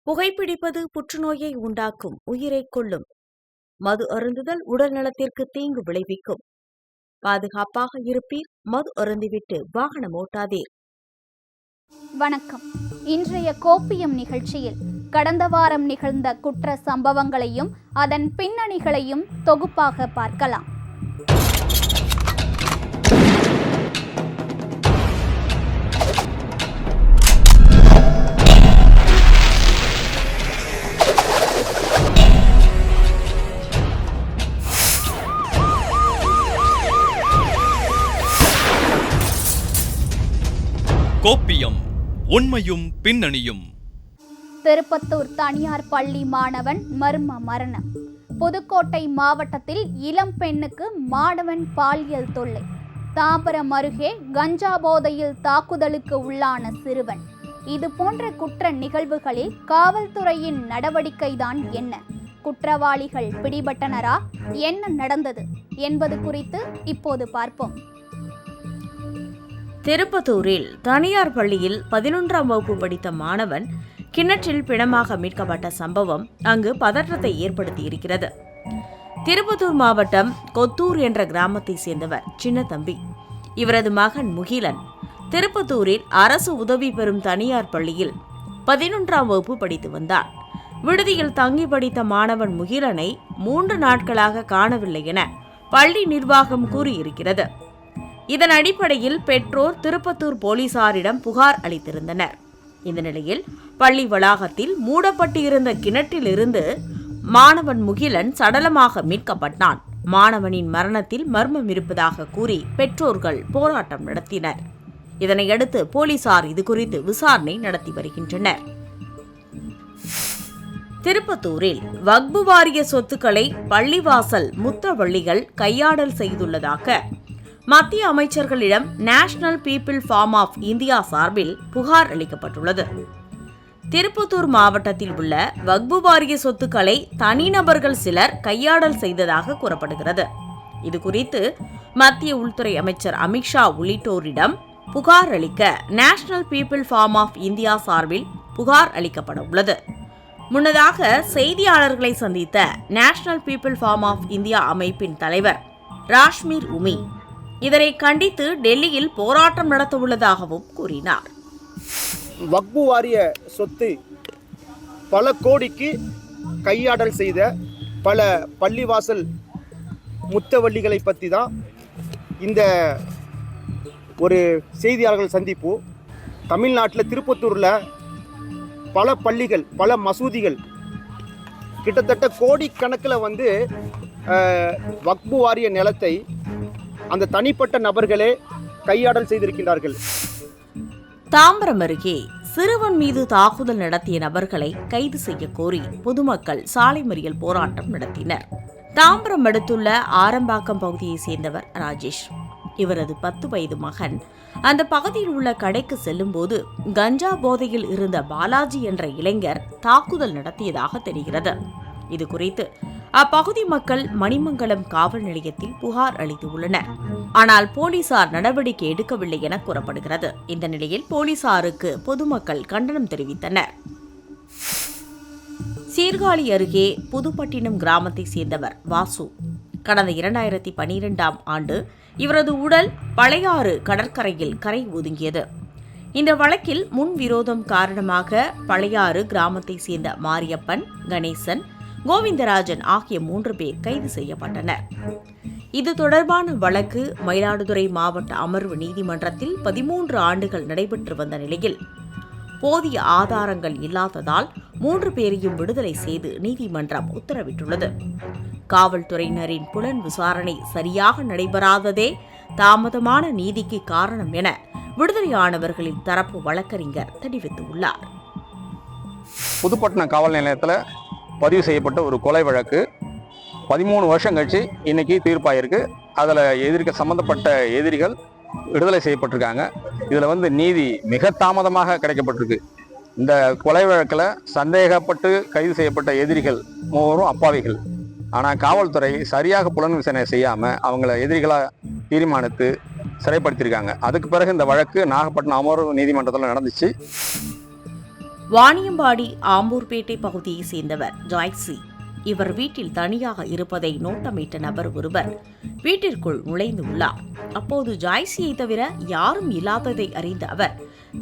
புகைப்பிடிப்பது புற்றுநோயை உண்டாக்கும், உயிரைக் கொல்லும். மது அருந்துதல் உடல் நலத்திற்கு தீங்கு விளைவிக்கும். பாதுகாப்பாக இருப்பீர், மது அருந்திவிட்டு வாகனம் ஓட்டாதீர். வணக்கம். இன்றைய கோப்பியம் நிகழ்ச்சியில் கடந்த வாரம் நிகழ்ந்த குற்ற சம்பவங்களையும் அதன் பின்னணிகளையும் தொகுப்பாக பார்க்கலாம். கோப்பியம், உண்மையும் பின்னணியும். திருப்பத்தூர் தனியார் பள்ளி மாணவன் மர்ம மரணம். புதுக்கோட்டை மாவட்டத்தில் இளம் பெண்ணுக்கு மாணவன் பாலியல் தொல்லை. தாம்பரம் அருகே கஞ்சா போதையில் தாக்குதலுக்கு உள்ளான சிறுவன். இது போன்ற குற்ற நிகழ்வுகளில் காவல்துறையின் நடவடிக்கைதான் என்ன? குற்றவாளிகள் பிடிபட்டனரா? என்ன நடந்தது என்பது குறித்து இப்போது பார்ப்போம். திருப்பத்தூரில் தனியார் பள்ளியில் 11ஆம் வகுப்பு படித்த மாணவன் கிணற்றில் பிணமாக மீட்கப்பட்ட சம்பவம் அங்கு பதற்றத்தை ஏற்படுத்தியிருக்கிறது. திருப்பத்தூர் மாவட்டம் கொத்தூர் என்ற கிராமத்தை சேர்ந்தவர் சின்னத்தம்பி. இவரது மகன் முகிலன் திருப்பத்தூரில் அரசு உதவி பெறும் தனியார் பள்ளியில் 11ஆம் வகுப்பு படித்து வந்தார். விடுதியில் தங்கி படித்த மாணவன் முகிலனை 3 நாட்களாக காணவில்லை என பள்ளி நிர்வாகம் கூறியிருக்கிறது. இதன் அடிப்படையில் பெற்றோர் திருப்பத்தூர் போலீசாரிடம் புகார் அளித்திருந்தனர். இந்த நிலையில் பள்ளி வளாகத்தில் மூடப்பட்டு இருந்த கிணற்றிலிருந்து மாணவன் முகிலன் சடலமாக மீட்கப்பட்டான். மாணவனின் மரணத்தில் மர்மம் இருப்பதாக கூறி பெற்றோர்கள் போராட்டம் நடத்தினர். இதனையடுத்து போலீசார் இதுகுறித்து விசாரணை நடத்தி வருகின்றனர். திருப்பத்தூரில் வக்பு வாரிய சொத்துக்களை பள்ளிவாசல் முத்தவள்ளிகள் கையாடல் செய்துள்ளதாக மத்திய அமைச்சர்களிடம் national people form of India சார்பில் புகார் அளிக்கப்பட்டுள்ளது. திருப்பத்தூர் மாவட்டத்தில் உள்ள வக்பு வாரிய சொத்துக்களை தனிநபர்கள் சிலர் கையாடல் செய்ததாக கூறப்படுகிறது. இதுகுறித்து மத்திய உள்துறை அமைச்சர் அமித்ஷா உள்ளிட்டோரிடம் புகார் அளிக்க national people form of India சார்பில் புகார் அளிக்கப்பட உள்ளது. முன்னதாக செய்தியாளர்களை சந்தித்த national people form of India அமைப்பின் தலைவர் ராஷ்மீர் உமி இதனை கண்டித்து டெல்லியில் போராட்டம் நடத்த உள்ளதாகவும் கூறினார். வக்பு வாரிய சொத்து பல கோடிக்கு கையாடல் செய்த பல பள்ளிவாசல் முத்தவள்ளிகளை பற்றி தான் இந்த ஒரு செய்தியாளர்கள் சந்திப்பு. தமிழ்நாட்டில் திருப்பத்தூரில் பல பள்ளிகள், பல மசூதிகள், கிட்டத்தட்ட கோடிக்கணக்கில் வக்பு வாரிய நிலத்தை அந்த தனிப்பட்ட நபர்களே கையாடல் செய்திருக்கின்றார்கள். தாம்பரம் அருகே சிறுவன் மீது தாக்குதல் நடத்திய நபர்களை கைது செய்ய கோரி பொதுமக்கள் சாலை மறியல் போராட்டம் நடத்தினர். தாம்பரம் அடுத்துள்ள ஆரம்பாக்கம் பகுதியைச் சேர்ந்தவர் ராஜேஷ். இவரது 10 வயது மகன் அந்த பகுதியில் உள்ள கடைக்கு செல்லும் போது கஞ்சா போதையில் இருந்த பாலாஜி என்ற இளைஞர் தாக்குதல் நடத்தியதாக தெரிகிறது. இது குறித்து அப்பகுதி மக்கள் மணிமங்கலம் காவல் நிலையத்தில் புகார் அளித்துள்ளனர். ஆனால் போலீசார் நடவடிக்கை எடுக்கவில்லை என கூறப்படுகிறது. இந்த நிலையில் போலீசாருக்கு பொதுமக்கள் கண்டனம் தெரிவித்தனர். சீர்காழி அருகே புதுப்பட்டினம் கிராமத்தை சேர்ந்தவர் வாசு. கடந்த 2012ஆம் ஆண்டு இவரது உடல் பழையாறு கடற்கரையில் கரை ஒதுங்கியது. இந்த வழக்கில் முன்விரோதம் காரணமாக பழையாறு கிராமத்தை சேர்ந்த மாரியப்பன், கணேசன், கோவிந்தராஜன் ஆகிய 3 பேர் கைது செய்யப்பட்டனர். இது தொடர்பான வழக்கு மயிலாடுதுறை மாவட்ட அமர்வு நீதிமன்றத்தில் 13 ஆண்டுகள் நடைபெற்று வந்த நிலையில் போதிய ஆதாரங்கள் இல்லாததால் 3 பேரையும் விடுதலை செய்து நீதிமன்றம் உத்தரவிட்டுள்ளது. காவல்துறையினரின் புலன் விசாரணை சரியாக நடைபெறாததே தாமதமான நீதிக்கு காரணம் என விடுதலையானவர்களின் தரப்பு வழக்கறிஞர் தெரிவித்துள்ளார். புதுப்பட்டினம் காவல் நிலையத்தில் பதிவு செய்யப்பட்ட ஒரு கொலை வழக்கு 13 வருஷம் கழிச்சு இன்னைக்கு தீர்ப்பாயிருக்கு. அதில் சம்பந்தப்பட்ட எதிரிகள் விடுதலை செய்யப்பட்டிருக்காங்க. இதில் நீதி மிக தாமதமாக கிடைக்கப்பட்டிருக்கு. இந்த கொலை வழக்கில் சந்தேகப்பட்டு கைது செய்யப்பட்ட எதிரிகள் 3 அப்பாவிகள். ஆனால் காவல்துறை சரியாக புலன் விசாரணை செய்யாமல் அவங்கள எதிரிகளாக தீர்மானித்து சிறைப்படுத்தியிருக்காங்க. அதுக்கு பிறகு இந்த வழக்கு நாகப்பட்டினம் அமர்வு நீதிமன்றத்தில் நடந்துச்சு. வாணியம்பாடி ஆம்பூர்பேட்டை பகுதியைச் சேர்ந்தவர் ஜாய்சி. இவர் வீட்டில் தனியாக இருப்பதை நோட்டமிட்ட நபர் ஒருவர் வீட்டிற்குள் நுழைந்துள்ளார். அப்போது ஜாய்சியை தவிர யாரும் இல்லாததை அறிந்த அவர்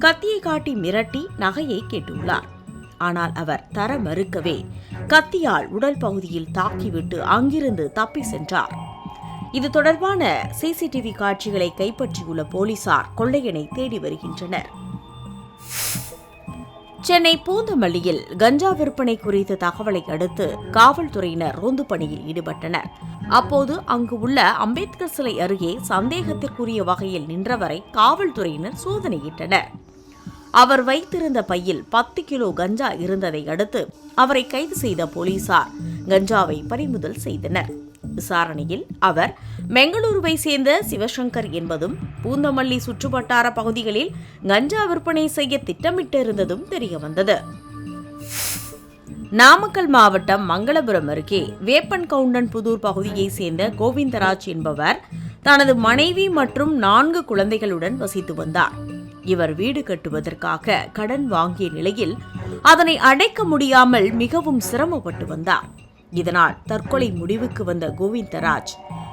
கத்தியை காட்டி மிரட்டி நகையை கேட்டுள்ளார். ஆனால் அவர் தர மறுக்கவே கத்தியால் உடல் பகுதியில் தாக்கிவிட்டு அங்கிருந்து தப்பி சென்றார். இது தொடர்பான சிசிடிவி காட்சிகளை கைப்பற்றியுள்ள போலீசார் கொள்ளையனை தேடி வருகின்றனர். சென்னை பூந்தமல்லியில் கஞ்சா விற்பனை குறித்த தகவலை அடுத்து காவல்துறையினர் ரோந்து பணியில் ஈடுபட்டனர். அப்போது அங்கு உள்ள அம்பேத்கர் சிலை அருகே சந்தேகத்திற்குரிய வகையில் நின்றவரை காவல்துறையினர் சோதனையிட்டனர். அவர் வைத்திருந்த பையில் 10 கிலோ கஞ்சா இருந்ததை அடுத்து அவரை கைது செய்த போலீசார் கஞ்சாவை பறிமுதல் செய்தனர். விசாரணையில் அவர் பெங்களூருவை சேர்ந்த சிவசங்கர் என்பதும் பூந்தமல்லி சுற்றுவட்டார பகுதிகளில் கஞ்சா விற்பனை செய்ய திட்டமிட்டிருந்ததும் தெரியவந்தது. நாமக்கல் மாவட்டம் மங்களபுரம் அருகே வேப்பன்கவுண்டன் புதூர் பகுதியைச் சேர்ந்த கோவிந்தராஜ் என்பவர் தனது மனைவி மற்றும் 4 குழந்தைகளுடன் வசித்து வந்தார். இவர் வீடு கட்டுவதற்காக கடன் வாங்கிய நிலையில் அதனை அடைக்க முடியாமல் மிகவும் சிரமப்பட்டு வந்தார். இதனால் தற்கொலை முடிவுக்கு வந்த கோவிந்தராஜ்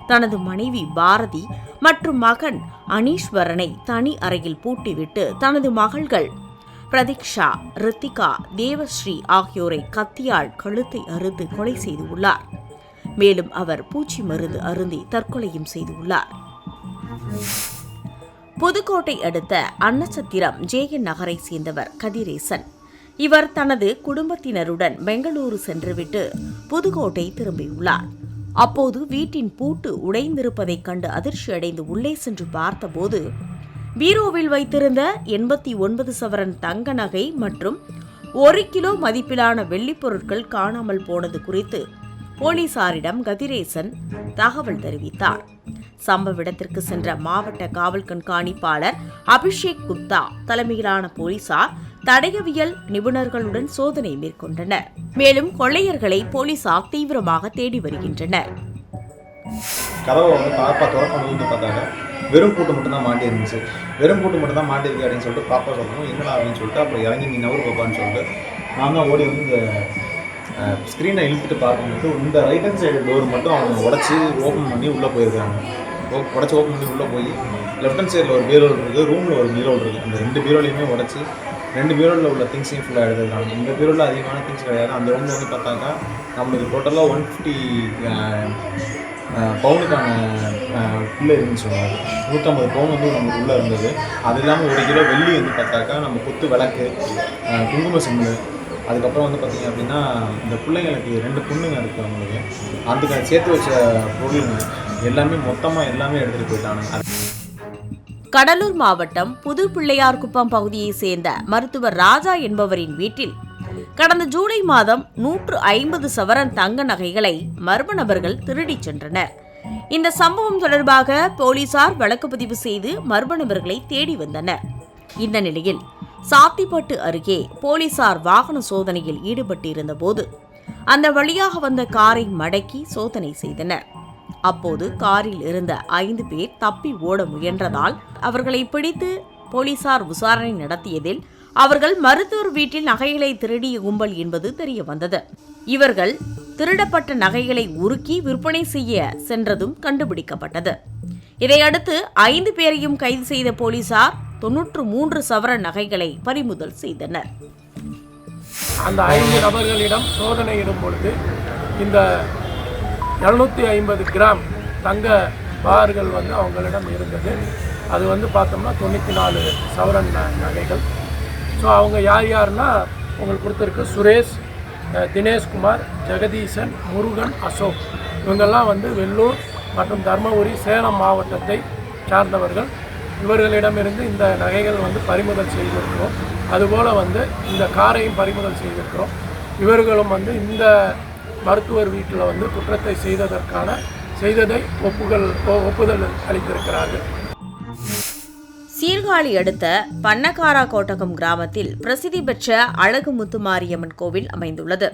தனது மனைவி பாரதி மற்றும் மகன் அனீஸ்வரனை தனி அறையில் பூட்டிவிட்டு தனது மகள்கள் பிரதீக்ஷா, ரித்திகா, தேவஸ்ரீ ஆகியோரை கத்தியால் கழுத்தை அறுத்து கொலை செய்துள்ளார். மேலும் அவர் பூச்சி மருந்து அருந்தி தற்கொலையும் செய்துள்ளார். புதுக்கோட்டை அடுத்த அன்னசத்திரம் ஜேஎன் நகரை சேர்ந்தவர் கதிரேசன். இவர் தனது குடும்பத்தினருடன் பெங்களூரு சென்றுவிட்டு புதுக்கோட்டை திரும்பியுள்ளார். அப்போது வீட்டின் பூட்டு உடைந்திருப்பதைக் கண்டு அதிர்ச்சியடைந்து உள்ளே சென்று பார்த்தபோது பீரோவில் வைத்திருந்த 89 சவரன் தங்க நகை மற்றும் 1 கிலோ மதிப்பிலான வெள்ளிப் பொருட்கள் காணாமல் போனது குறித்து போலீசாரிடம் கதிரேசன் தகவல் தெரிவித்தார். சம்பவ இடத்திற்கு சென்ற மாவட்ட காவல் கண்காணிப்பாளர் அபிஷேக் குப்தா தலைமையிலான போலீசார் தடயவியல் நிபுணர்களுடன் சோதனை மேற்கொண்டனர். மேலும் கொள்ளையர்களை போலீசார் தீவிரமாக தேடி வருகின்றனர். கதவை பாப்பா திறக்கும் பார்த்தாங்க, வெறும் பூட்டு மட்டும் தான் மாட்டி இருந்துச்சு. வெறும் பூட்டு மட்டும் தான் மாட்டிருக்கு அப்படின்னு சொல்லிட்டு பாப்பா சொல்லணும், என்னடா அப்படின்னு சொல்லிட்டு அப்புறம் இறங்கி நீ நவரு பாப்பான்னு சொல்லிட்டு நான் தான் ஓடி வந்து இந்த ஸ்க்ரீனை இழுத்துட்டு பார்க்கும்போது இந்த ரைட் ஹேண்ட் சைடு டோர் மட்டும் அவங்க உடச்சி ஓப்பன் பண்ணி உள்ளே போயிருக்காங்க. உடச்சி ஓப்பன் பண்ணி உள்ளே போய் லெஃப்ட் ஹேண்ட் சைடில் ஒரு பீரோல் இருக்குது, ரூமில் ஒரு பீரோல் இருக்குது. அந்த 2 பீரோலையுமே உடச்சி 2 பீரோலில் உள்ள திங்ஸையும் ஃபுல்லாக எடுத்துருக்காங்க. இந்த பீரோவில் அதிகமான திங்ஸ் கிடையாது. அந்த ரூமில் வந்து பார்த்தாக்கா நம்மளுக்கு டோட்டலாக 150 பவுனுக்கான உள்ளே இருந்துச்சு. சொன்னாங்க 150 பவுன் வந்து நமக்கு உள்ளே இருந்தது. அது இல்லாமல் 1 கிலோ வெள்ளி வந்து பார்த்தாக்கா நம்ம குத்து விளக்கு, குங்கும சிம்மு, அதுக்கப்புறம் வந்து பார்த்திங்க அப்படின்னா இந்த பிள்ளைங்களுக்கு 2 பொண்ணுங்க இருக்குது அவங்களுக்கு, அதுக்கு சேர்த்து வச்ச பொருளுங்க எல்லாமே மொத்தமாக எல்லாமே எடுத்துகிட்டு போயிட்டாங்க. கடலூர் மாவட்டம் புது பிள்ளையார்குப்பம் பகுதியைச் சேர்ந்த மருத்துவர் ராஜா என்பவரின் வீட்டில் கடந்த ஜூலை மாதம் 150 சவரன் தங்க நகைகளை மர்ம நபர்கள் திருடிச் சென்றனர். இந்த சம்பவம் தொடர்பாக போலீசார் வழக்கு பதிவு செய்து மர்ம நபர்களை தேடி வந்தனர். இந்த நிலையில் சாத்திப்பட்டு அருகே போலீசார் வாகன சோதனையில் ஈடுபட்டிருந்த போது அந்த வழியாக வந்த காரை மடக்கி சோதனை செய்தனர். அப்போது காரில் இருந்த 5 பேர் தப்பி ஓட முயன்றதால் அவர்களை பிடித்து போலீசார் விசாரணை நடத்தியதில் அவர்கள் மருத்துவர் வீட்டில் நகைகளை திருடிய கும்பல் என்பது தெரிய வந்தது. இவர்கள் திருடப்பட்ட நகைகளை உருக்கி விற்பனை செய்ய சென்றதும் கண்டுபிடிக்கப்பட்டது. இதையடுத்து 5 பேரையும் கைது செய்த போலீசார் 93 சவரன் நகைகளை பறிமுதல் செய்தனர். அந்த 5 நபர்களிடம் சோதனையிடும் பொழுது இந்த 750 கிராம் தங்க பார்கள் வந்து அவங்களிடம் இருந்தது. அது வந்து பார்த்தோம்னா 94 சவரன் நகைகள். ஸோ அவங்க யாருன்னா உங்களுக்கு கொடுத்துருக்கு சுரேஷ், தினேஷ்குமார், ஜெகதீசன், முருகன், அசோக். இவங்கெல்லாம் வந்து வெள்ளூர் மற்றும் தர்மபுரி, சேலம் மாவட்டத்தை சார்ந்தவர்கள். இவர்களிடமிருந்து இந்த நகைகள் வந்து பறிமுதல் செய்திருக்கிறோம். அதுபோல் வந்து இந்த காரையும் பறிமுதல் செய்திருக்கிறோம். இவர்களும் வந்து இந்த மருத்துவர் வீட்டில் வந்து குற்றத்தை செய்ததை ஒப்புதல் அளித்திருக்கிறார்கள். சீர்காழி அடுத்த பண்ணக்காரா கோட்டகம் கிராமத்தில் பிரசித்தி பெற்ற அழகு முத்துமாரியம்மன் கோவில் அமைந்துள்ளது.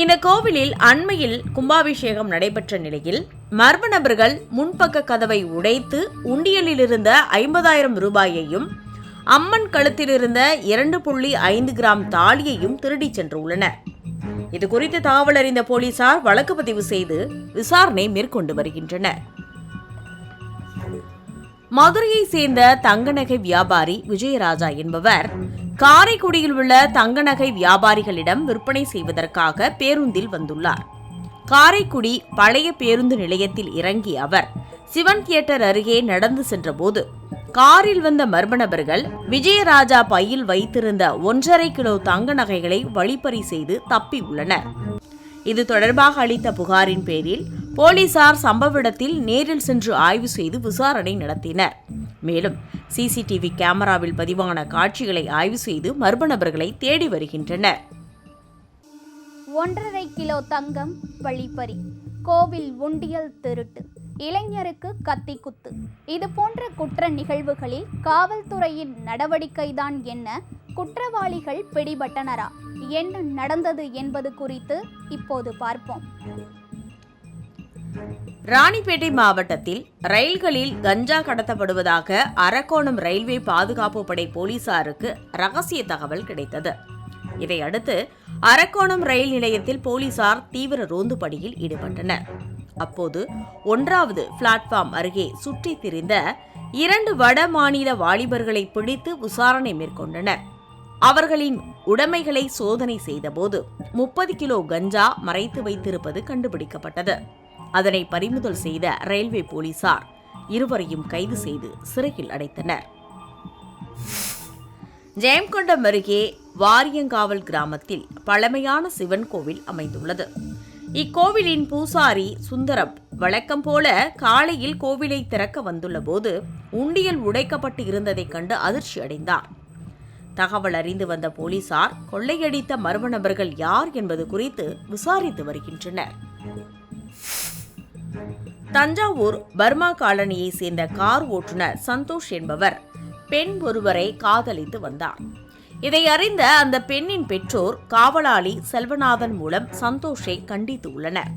இந்த கோவிலில் அண்மையில் கும்பாபிஷேகம் நடைபெற்ற நிலையில் மர்ம நபர்கள் முன்பக்க கதவை உடைத்து உண்டியலில் இருந்த 50,000 ரூபாயையும் அம்மன் கழுத்தில் இருந்த 2.5 கிராம் தாலியையும் திருடிச் சென்றுள்ளனர். இதுகுறித்து தகவல் அறிந்த போலீசார் வழக்கு பதிவு செய்து விசாரணை மேற்கொண்டு வருகின்றனர். மதுரையை சேர்ந்த தங்க நகை வியாபாரி விஜயராஜா என்பவர் காரைக்குடியில் உள்ள தங்க நகை வியாபாரிகளிடம் விற்பனை செய்வதற்காக பேருந்தில் வந்துள்ளார். காரைக்குடி பழைய பேருந்து நிலையத்தில் இறங்கிய அவர் சிவன் தியேட்டர் அருகே நடந்து சென்றபோது காரில் வந்த மர்ம நபர்கள் விஜயராஜா பையில் வைத்திருந்த 1.5 கிலோ தங்க நகைகளை வழிப்பறி செய்து தப்பியுள்ளனர். இது தொடர்பாக அளித்த புகாரின் பேரில் போலீசார் சம்பவ இடத்தில் நேரில் சென்று ஆய்வு செய்து விசாரணை நடத்தினர். மேலும் சிசிடிவி கேமராவில் பதிவான காட்சிகளை ஆய்வு செய்து மர்ம நபர்களை தேடி வருகின்றனர். 1.5 கிலோ தங்கம் வழிப்பறி, கோவில் உண்டியல் திருட்டு, இளைஞருக்கு கத்தி குத்து, இது போன்ற குற்ற நிகழ்வுகளில் காவல்துறையின் நடவடிக்கைதான் என்ன? குற்றவாளிகள் பிடிபட்டனரா? என்ன நடந்தது என்பது குறித்து இப்போது பார்ப்போம். ராணிப்பேட்டை மாவட்டத்தில் ரயில்களில் கஞ்சா கடத்தப்படுவதாக அரக்கோணம் ரயில்வே பாதுகாப்பு படை போலீசாருக்கு ரகசிய தகவல் கிடைத்தது. இதையடுத்து அரக்கோணம் ரயில் நிலையத்தில் போலீசார் தீவிர ரோந்து பணியில் ஈடுபட்டனர். அப்போது 1வது பிளாட்பார்ம் அருகே சுற்றித் திரிந்த 2 வட மாநில வாலிபர்களை பிடித்து விசாரணை மேற்கொண்டனர். அவர்களின் உடைமைகளை சோதனை செய்தபோது 30 கிலோ கஞ்சா மறைத்து வைத்திருப்பது கண்டுபிடிக்கப்பட்டது. அதனை பறிமுதல் செய்த ரயில்வே போலீசார் இருவரையும் கைது செய்து சிறையில் அடைத்தனர். ஜெயங்கொண்டம் அருகே வாரியங்காவல் கிராமத்தில் பழமையான சிவன் கோவில் அமைந்துள்ளது. இக்கோவிலின் பூசாரி சுந்தரம் வழக்கம் போல காலையில் கோவிலை திறக்க வந்துள்ள போது உண்டியல் உடைக்கப்பட்டு இருந்ததைக் கண்டு அதிர்ச்சி அடைந்தார். தகவல் அறிந்து வந்த போலீசார் கொள்ளையடித்த மர்ம நபர்கள் யார் என்பது குறித்து விசாரித்து வருகின்றனர். தஞ்சாவூர் பர்மா காலனியை சேர்ந்த கார் ஓட்டுநர் சந்தோஷ் என்பவர் பெண் ஒருவரை காதலித்து வந்தார். இதை அறிந்த அந்த பெண்ணின் பெற்றோர் காவலாளி செல்வநாதன் மூலம் சந்தோஷை கண்டித்து உள்ளனர்.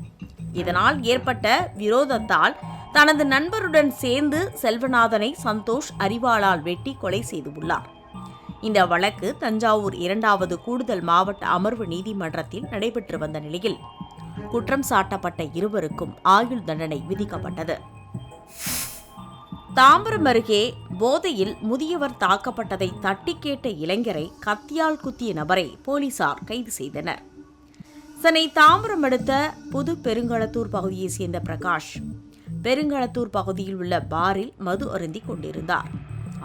இதனால் ஏற்பட்ட விரோதத்தால் தனது நண்பருடன் சேர்ந்து செல்வநாதனை சந்தோஷ் அரிவாளால் வெட்டி கொலை செய்துள்ளார். இந்த வழக்கு தஞ்சாவூர் 2வது கூடுதல் மாவட்ட அமர்வு நீதிமன்றத்தில் நடைபெற்று வந்த நிலையில் குற்றம் சாட்டப்பட்ட இருவருக்கும் ஆயுள் தண்டனை விதிக்கப்பட்டது. தாம்பரம் அருகே போதையில் முதியவர் தாக்கப்பட்டதை தட்டி கேட்ட இளைஞரை கத்தியால் குத்திய நபரை போலீசார் கைது செய்தனர். சென்னை தாம்பரம் அடுத்த புது பெருங்களத்தூர் பகுதியைச் சேர்ந்த பிரகாஷ் பெருங்களத்தூர் பகுதியில் உள்ள பாரில் மது அருந்திக் கொண்டிருந்தார்.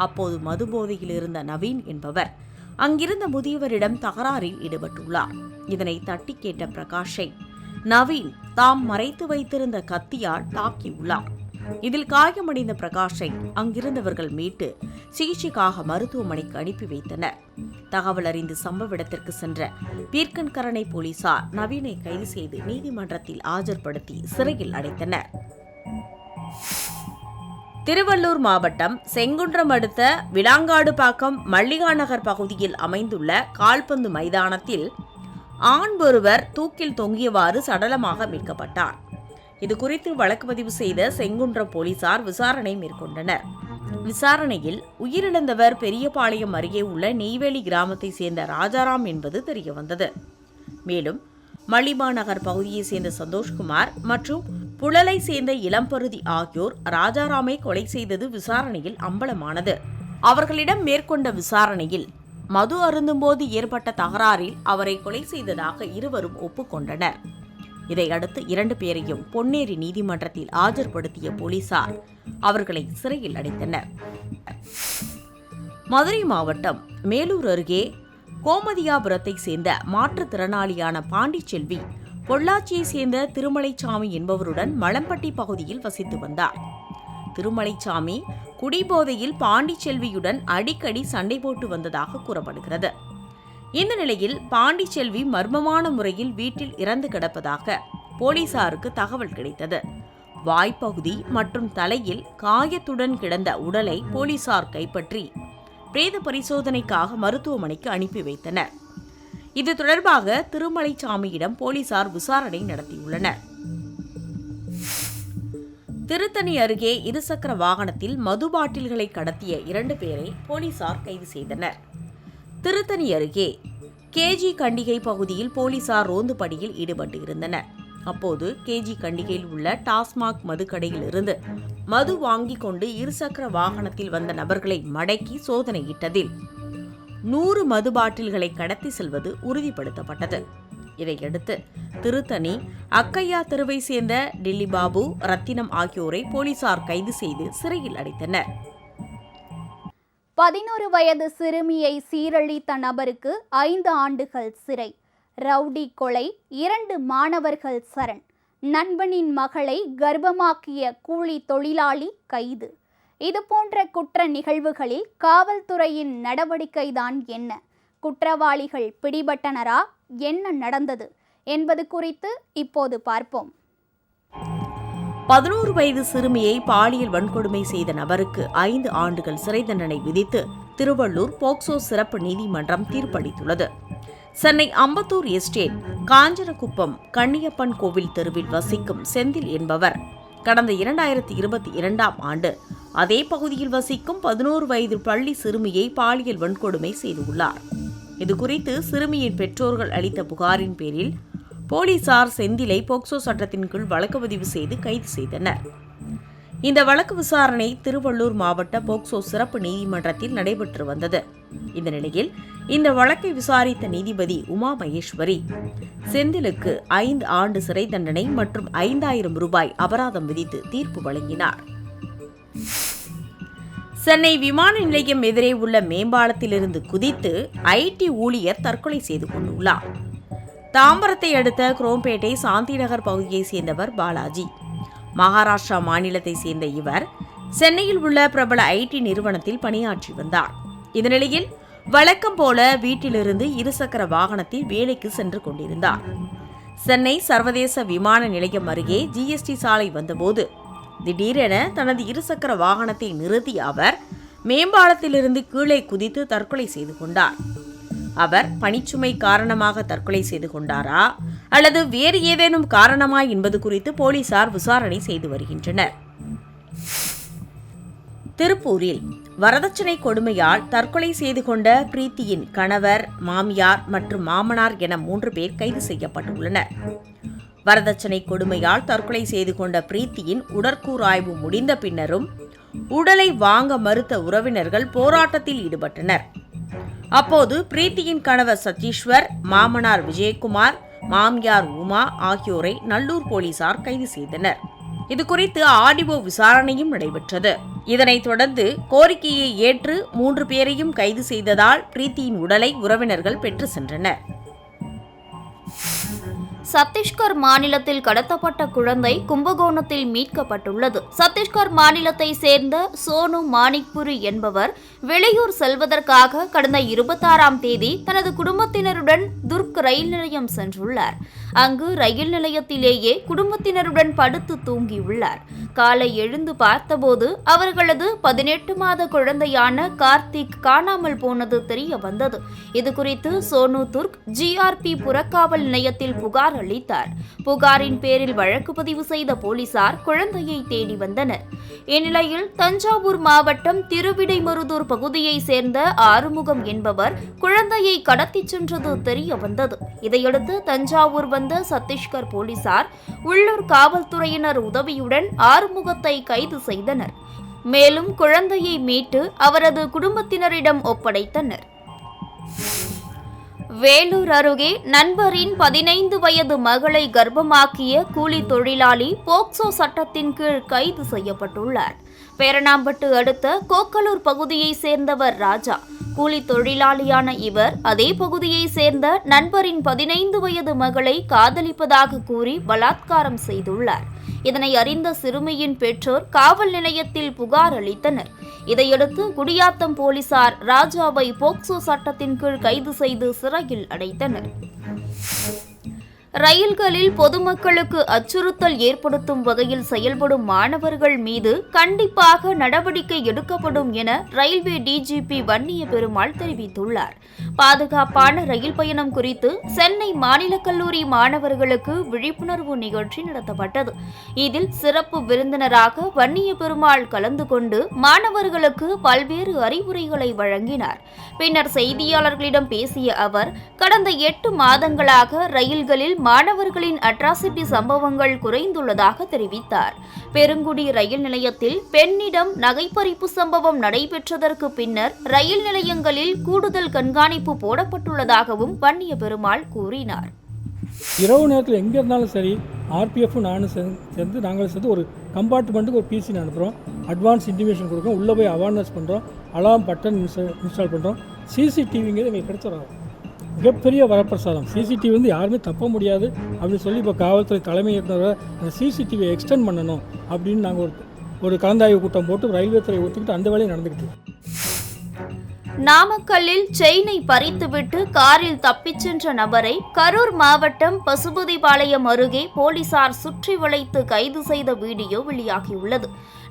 அப்போது மது போதையில் இருந்த நவீன் என்பவர் அங்கிருந்த முதியவரிடம் தகராறில் ஈடுபட்டுள்ளார். இதனை தட்டி கேட்ட பிரகாஷை நவீன் தாம் மறைத்து வைத்திருந்த கத்தியால் தாக்கியுள்ளார். இதில் காயமடைந்த பிரகாஷை அங்கிருந்தவர்கள் மீட்டு சிகிச்சைக்காக மருத்துவமனைக்கு அனுப்பி வைத்தனர். தகவல் அறிந்து சம்பவ இடத்திற்கு சென்ற பீர்க்கன்கரணை போலீசார் நவீனை கைது செய்து நீதிமன்றத்தில் ஆஜர்படுத்தி சிறையில் அடைத்தனர். திருவள்ளூர் மாவட்டம் செங்குன்றம் அடுத்த விளாங்காடுபாக்கம் மல்லிகா நகர் பகுதியில் அமைந்துள்ள கால்பந்து மைதானத்தில் ஆண் ஒருவர் தூக்கில் தொங்கியவாறு சடலமாக மீட்கப்பட்டார். இதுகுறித்து வழக்கு பதிவு செய்த செங்குன்றம் போலீசார் விசாரணை மேற்கொண்டனர். விசாரணையில் உயிரிழந்தவர் பெரியபாளையம் அருகே உள்ள நெய்வேலி கிராமத்தை சேர்ந்த ராஜாராம் என்பது தெரியவந்தது. மேலும் மலிமா நகர் பகுதியைச் சேர்ந்த சந்தோஷ்குமார் மற்றும் புழலை சேர்ந்த இளம்பருதி ஆகியோர் ராஜாராமை கொலை செய்தது விசாரணையில் அம்பலமானது. அவர்களிடம் மேற்கொண்ட விசாரணையில் மது அருந்தும்போது ஏற்பட்ட தகராறில் அவரை கொலை செய்ததாக இருவரும் ஒப்புக்கொண்டனர். இதையடுத்து 2 பேரையும் பொன்னேரி நீதிமன்றத்தில் ஆஜர்படுத்திய போலீசார் அவர்களை சிறையில் அடைத்தனர். மதுரை மாவட்டம் மேலூர் அருகே கோமதியாபுரத்தை சேர்ந்த மாற்றுத்திறனாளியான பாண்டிச்செல்வி பொள்ளாச்சியை சேர்ந்த திருமலைச்சாமி என்பவருடன் மலம்பட்டி பகுதியில் வசித்து வந்தார். திருமலைச்சாமி குடிபோதையில் பாண்டிச்செல்வியுடன் அடிக்கடி சண்டை போட்டு வந்ததாக கூறப்படுகிறது. இந்த நிலையில் பாண்டிச்செல்வி மர்மமான முறையில் வீட்டில் இறந்து கிடப்பதாக போலீசாருக்கு தகவல் கிடைத்தது. வாய்ப்பகுதி மற்றும் தலையில் காயத்துடன் கிடந்த உடலை போலீசார் கைப்பற்றி பிரேத பரிசோதனைக்காக மருத்துவமனைக்கு அனுப்பி வைத்தனர். இது தொடர்பாக திருமலைச்சாமியிடம் போலீசார் விசாரணை நடத்தியுள்ளனர். திருத்தணி அருகே இருசக்கர வாகனத்தில் மது பாட்டில்களை கடத்திய 2 பேரை போலீசார் கைது செய்தனர். திருத்தணி அருகே கேஜி கண்டிகை பகுதியில் போலீசார் ரோந்து பணியில் ஈடுபட்டு இருந்தனர். அப்போது கேஜி கண்டிகையில் உள்ள டாஸ்மாக் மதுக்கடையில் இருந்து மது வாங்கிக் கொண்டு இருசக்கர வாகனத்தில் வந்த நபர்களை மடக்கி சோதனையிட்டதில் 100 மது பாட்டில்களை கடத்தி செல்வது உறுதிப்படுத்தப்பட்டது. இதையடுத்து திருத்தணி அக்கையா தெருவை சேர்ந்த டில்லி பாபு, ரத்தினம் ஆகியோரை போலீசார் கைது செய்து சிறையில் அடைத்தனர். 11 வயது சிறுமியை சீரழித்த நபருக்கு 5 ஆண்டுகள் சிறை. ரவுடி கொலை, 2 மாணவர்கள் சரண். நண்பனின் மகளை கர்ப்பமாக்கிய கூலி தொழிலாளி கைது. இதுபோன்ற குற்ற நிகழ்வுகளில் காவல்துறையின் நடவடிக்கைதான் என்ன? குற்றவாளிகள் பிடிபட்டனரா? என்ன நடந்தது என்பது குறித்து இப்போது பார்ப்போம். 11 வயது சிறுமியை பாலியல் வன்கொடுமை செய்த நபருக்கு 5 ஆண்டுகள் சிறை தண்டனை விதித்து திருவள்ளூர் போக்சோ சிறப்பு நீதிமன்றம் தீர்ப்பளித்துள்ளது. சென்னை அம்பத்தூர் எஸ்டேட் காஞ்சனகுப்பம் கண்ணியப்பன் கோவில் தெருவில் வசிக்கும் செந்தில் என்பவர் கடந்த 2022ஆம் ஆண்டு அதே பகுதியில் வசிக்கும் 11 வயது பள்ளி சிறுமியை பாலியல் வன்கொடுமை செய்துள்ளார். இதுகுறித்து சிறுமியின் பெற்றோர்கள் அளித்த புகாரின் பேரில் போலீசார் செந்திலை போக்சோ சட்டத்தின் கீழ் வழக்கு பதிவு செய்து கைது செய்தனர். இந்த வழக்கு விசாரணை திருவள்ளூர் மாவட்ட போக்சோ சிறப்பு நீதிமன்றத்தில் நடைபெற்று வந்தது. இந்த நிலையில் இந்த வழக்கை விசாரித்த நீதிபதி உமா மகேஸ்வரி செந்திலுக்கு 5 ஆண்டு சிறை தண்டனை மற்றும் 5000 ரூபாய் அபராதம் விதித்து தீர்ப்பு வழங்கினார். சென்னை விமான நிலையம் எதிரே உள்ள மேம்பாலத்திலிருந்து குதித்து ஐடி ஊழியர் தற்கொலை செய்து கொண்டுள்ளார். தாம்பரத்தை அடுத்த குரோம்பேட்டை சாந்தி நகர் பகுதியைச் சேர்ந்தவர் பாலாஜி. மகாராஷ்டிரா மாநிலத்தை சேர்ந்த இவர் சென்னையில் உள்ள பிரபல ஐடி நிறுவனத்தில் பணியாற்றி வந்தார். இந்த நிலையில் வழக்கம் போல வீட்டிலிருந்து இருசக்கர வாகனத்தில் வேலைக்கு சென்று கொண்டிருந்தார். சென்னை சர்வதேச விமான நிலையம் அருகே ஜிஎஸ்டி சாலை வந்தபோது திடீரென தனது இருசக்கர வாகனத்தை நிறுத்திய அவர் மேம்பாலத்திலிருந்து கீழே குதித்து தற்கொலை செய்து கொண்டார். அவர் பணிச்சுமை காரணமாக தற்கொலை செய்து கொண்டாரா அல்லது வேறு ஏதேனும் காரணமா என்பது குறித்து போலீசார் விசாரணை செய்து வருகின்றனர். திருப்பூரில் வரதட்சணை கொடுமையால் தற்கொலை செய்து கொண்ட பிரீத்தியின் கணவர், மாமியார் மற்றும் மாமனார் என 3 பேர் கைது செய்யப்பட்டுள்ளனர். வரதட்சணை கொடுமையால் தற்கொலை செய்து கொண்ட பிரீத்தியின் உடற்கூறாய்வு முடிந்த பின்னரும் உடலை வாங்க மறுத்த உறவினர்கள் போராட்டத்தில் ஈடுபட்டனர். அப்போது பிரீத்தியின் கணவர் சத்தீஸ்வர், மாமனார் விஜயகுமார், மாமியார் உமா ஆகியோரை நல்லூர் போலீசார் கைது செய்தனர். இதுகுறித்து ஆடியோ விசாரணையும் நடைபெற்றது. இதனைத் தொடர்ந்து கோரிக்கையை ஏற்று 3 பேரையும் கைது செய்ததால் பிரீத்தியின் உடலை உறவினர்கள் பெற்று சென்றனர். சத்தீஸ்கர் மாநிலத்தில் கடத்தப்பட்ட குழந்தை கும்பகோணத்தில் மீட்கப்பட்டுள்ளது. சத்தீஸ்கர் மாநிலத்தை சேர்ந்த சோனு மாணிக்புரி என்பவர் வெளியூர் செல்வதற்காக கடந்த 26ஆம் தேதி தனது குடும்பத்தினருடன் துர்க் ரயில் நிலையம் சென்றுள்ளார். அங்கு ரயில் நிலையத்திலேயே குடும்பத்தினருடன் படுத்து தூங்கியுள்ளார். காலை எழுந்து பார்த்தபோது அவர்களது 18 மாத குழந்தையான கார்த்திக் காணாமல் போனது தெரிய வந்தது. இதுகுறித்து சோனு துர்க் ஜிஆர்பி புறக்காவல் நிலையத்தில் புகார் அளித்தார். புகாரின் பேரில் வழக்கு பதிவு செய்த போலீசார் குழந்தையை தேடி வந்தனர். இந்நிலையில் தஞ்சாவூர் மாவட்டம் திருவிடைமருதூர் பகுதியை சேர்ந்த ஆறுமுகம் என்பவர் குழந்தையை கடத்திச் சென்றது தெரிய வந்தது. இதையடுத்து தஞ்சாவூர் வந்த சத்தீஸ்கர் போலீசார் உள்ளூர் காவல்துறையினர் உதவியுடன் ஆறுமுகத்தை கைது செய்தனர். மேலும் குழந்தையை மீட்டு அவரது குடும்பத்தினரிடம் ஒப்படைத்தனர். வேலூர் அருகே நண்பரின் 15 வயது மகளை கர்ப்பமாக்கிய கூலி தொழிலாளி போக்சோ சட்டத்தின் கீழ் கைது செய்யப்பட்டுள்ளார். பேரணாம்பட்டு அடுத்த கோக்கலூர் பகுதியை சேர்ந்தவர் ராஜா. கூலி தொழிலாளியான இவர் அதே பகுதியை சேர்ந்த நண்பரின் 15 வயது மகளை காதலிப்பதாக கூறி பலாத்காரம் செய்துள்ளார். இதனை அறிந்த சிறுமியின் பெற்றோர் காவல் நிலையத்தில் புகார் அளித்தனர். இதையடுத்து குடியாத்தம் போலீசார் ராஜாவை போக்சோ சட்டத்தின் கீழ் கைது செய்து சிறையில் அடைத்தனர். ரயில்களில் பொதுமக்களுக்கு அச்சுறுத்தல் ஏற்படுத்தும் வகையில் செயல்படும் மாணவர்கள் மீது கண்டிப்பாக நடவடிக்கை எடுக்கப்படும் என ரயில்வே டிஜிபி வன்னிய பெருமாள் தெரிவித்துள்ளார். பாதுகாப்பான ரயில் பயணம் குறித்து சென்னை மாநில கல்லூரி மாணவர்களுக்கு விழிப்புணர்வு நிகழ்ச்சி நடத்தப்பட்டது. இதில் சிறப்பு விருந்தினராக வன்னிய பெருமாள் கலந்து கொண்டு மாணவர்களுக்கு பல்வேறு அறிவுரைகளை வழங்கினார். பின்னர் செய்தியாளர்களிடம் பேசிய அவர், கடந்த 8 மாதங்களாக ரயில்களில் மாணவர்களின் அட்ராசிட்டி சம்பவங்கள் குறைந்துள்ளதாக தெரிவித்தார். பெருங்குடி ரயில் நிலையத்தில் பெண்ணிடம் நகைப்பறிப்பு சம்பவம் நடைபெற்றதற்கு பின்னர் ரயில் நிலையங்களில் கூடுதல் கண்காணிப்பு போடப்பட்டுள்ளதாகவும் வன்னிய பெருமாள் கூறினார். இரவு நேரத்தில் எங்கே இருந்தாலும் சரி, ஆர்பிஎஃப் நானும் சேர்ந்து ஒரு கம்பார்ட்மெண்ட்டுக்கு ஒரு பிசி அனுப்புகிறோம். அட்வான்ஸ் இன்டிமேஷன் கொடுக்குறோம். உள்ளே போய் அவேர்னஸ் பண்ணுறோம். அலாம் பட்டன் இன்ஸ்டால் பண்ணுறோம். சிசிடிவிங்கிறது எங்களுக்கு கிடைச்சிடறோம். மிகப்பெரிய வரப்பிரசாதம். சிசிடிவி யாருமே தப்ப முடியாது அப்படின்னு சொல்லி இப்போ காவல்துறை தலைமை இயக்குனர் அந்த சிசிடிவியை எக்ஸ்டெண்ட் பண்ணணும் அப்படின்னு நாங்கள் ஒரு கலந்தாய்வு கூட்டம் போட்டு ரயில்வே துறை ஒத்துக்கிட்டு அந்த வேலையை நடந்துக்கிட்டு. நாமக்கல்லில் செயினை பறித்துவிட்டு காரில் தப்பிச் சென்ற நபரை கரூர் மாவட்டம் பசுபதிபாளையம் அருகே போலீசார் சுற்றி வளைத்து கைது செய்த வீடியோ வெளியாகியுள்ளது.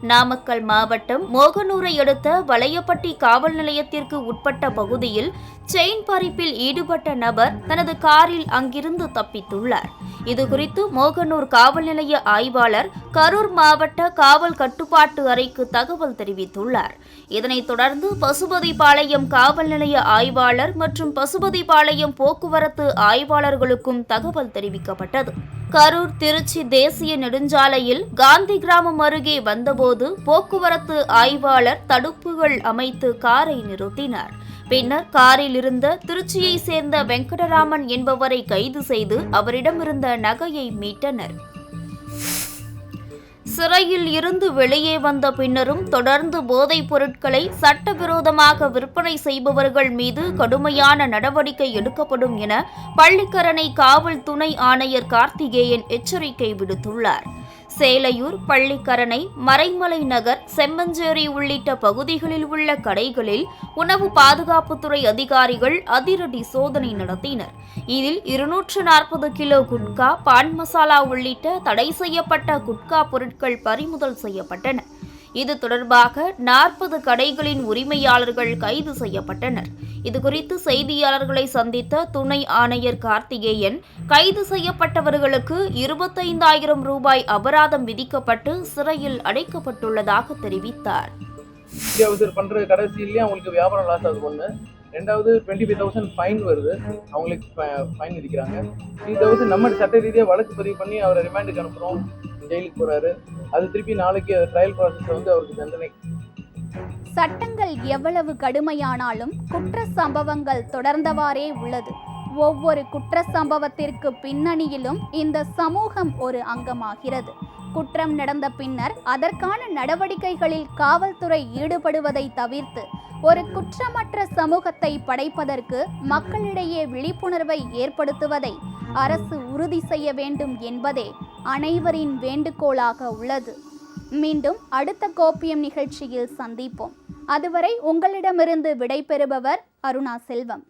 நாமக்கல் மாவட்டம் மோகனூரை அடுத்த வளையப்பட்டி காவல் நிலையத்திற்கு உட்பட்ட பகுதியில் செயின் பறிப்பில் ஈடுபட்ட நபர் தனது காரில் அங்கிருந்து தப்பித்துள்ளார். இதுகுறித்து மோகனூர் காவல் நிலைய ஆய்வாளர் கரூர் மாவட்ட காவல் கட்டுப்பாட்டு அறைக்கு தகவல் தெரிவித்துள்ளார். இதனைத் தொடர்ந்து பசுபதிபாளையம் காவல் நிலைய ஆய்வாளர் மற்றும் பசுபதிபாளையம் போக்குவரத்து ஆய்வாளர்களுக்கும் தகவல் தெரிவிக்கப்பட்டது. கரூர் திருச்சி தேசிய நெடுஞ்சாலையில் காந்தி கிராமம் அருகே வந்தபோது போக்குவரத்து ஆய்வாளர் தடுப்புகள் அமைத்து காரை நிறுத்தினார். பின்னர் காரில் இருந்த திருச்சியை சேர்ந்த வெங்கடராமன் என்பவரை கைது செய்து அவரிடமிருந்த நகையை மீட்டனர். சிறையில் இருந்து வெளியே வந்த பின்னரும் தொடர்ந்து போதைப் பொருட்களை சட்டவிரோதமாக விற்பனை செய்பவர்கள் மீது கடுமையான நடவடிக்கை எடுக்கப்படும் என பள்ளிக்கரணை காவல் துணை ஆணையர் கார்த்திகேயன் எச்சரிக்கை விடுத்துள்ளார். சேலையூர், பள்ளிக்கரணை, மறைமலை நகர், செம்மஞ்சேரி உள்ளிட்ட பகுதிகளில் உள்ள கடைகளில் உணவு பாதுகாப்புத்துறை அதிகாரிகள் அதிரடி சோதனை நடத்தினர். இதில் 240 கிலோ குட்கா, பான் மசாலா உள்ளிட்ட தடை செய்யப்பட்ட குட்கா பொருட்கள் பறிமுதல் செய்யப்பட்டன. இது தொடர்பாக 40 கடைகளின் உரிமையாளர்கள் கைது செய்யப்பட்டனர். இதுகுறித்து செய்தியாளர்களை சந்தித்த துணை ஆணையர் கார்த்திகேயன், கைது செய்யப்பட்டவர்களுக்கு 25,000 ரூபாய் அபராதம் விதிக்கப்பட்டு சிறையில் அடைக்கப்பட்டுள்ளதாக தெரிவித்தார். பண்ற கடைசியிலேயே அவங்களுக்கு வியாபாரம் லாஸ் ஆகுது. ஒன்று, ரெண்டாவது 25,000 ஃபைன் வருது, அவங்களுக்கு ஃபைன் விதிக்கிறாங்க. 3,000 நம்ம சட்ட ரீதியாக வழக்கு பதிவு பண்ணி அவரை ரிமாண்டுக்கு அனுப்புகிறோம், ஜெயிலுக்கு போறாரு. அது திருப்பி நாளைக்கு ட்ரையல் ப்ராசஸ் அவருக்கு தண்டனை. சட்டங்கள் எவ்வளவு கடுமையானாலும் குற்ற சம்பவங்கள் தொடர்ந்தவாறே உள்ளது. ஒவ்வொரு குற்ற சம்பவத்திற்கு பின்னணியிலும் இந்த சமூகம் ஒரு அங்கமாகிறது. குற்றம் நடந்த பின்னர் அதற்கான நடவடிக்கைகளில் காவல்துறை ஈடுபடுவதை தவிர்த்து ஒரு குற்றமற்ற சமூகத்தை படைப்பதற்கு மக்களிடையே விழிப்புணர்வை ஏற்படுத்துவதை அரசு உறுதி செய்ய வேண்டும் என்பதே அனைவரின் வேண்டுகோளாக உள்ளது. மீண்டும் அடுத்த கோப்பியம் நிகழ்ச்சியில் சந்திப்போம். அதுவரை உங்களிடமிருந்து விடைபெறுபவர் அருணா செல்வம்.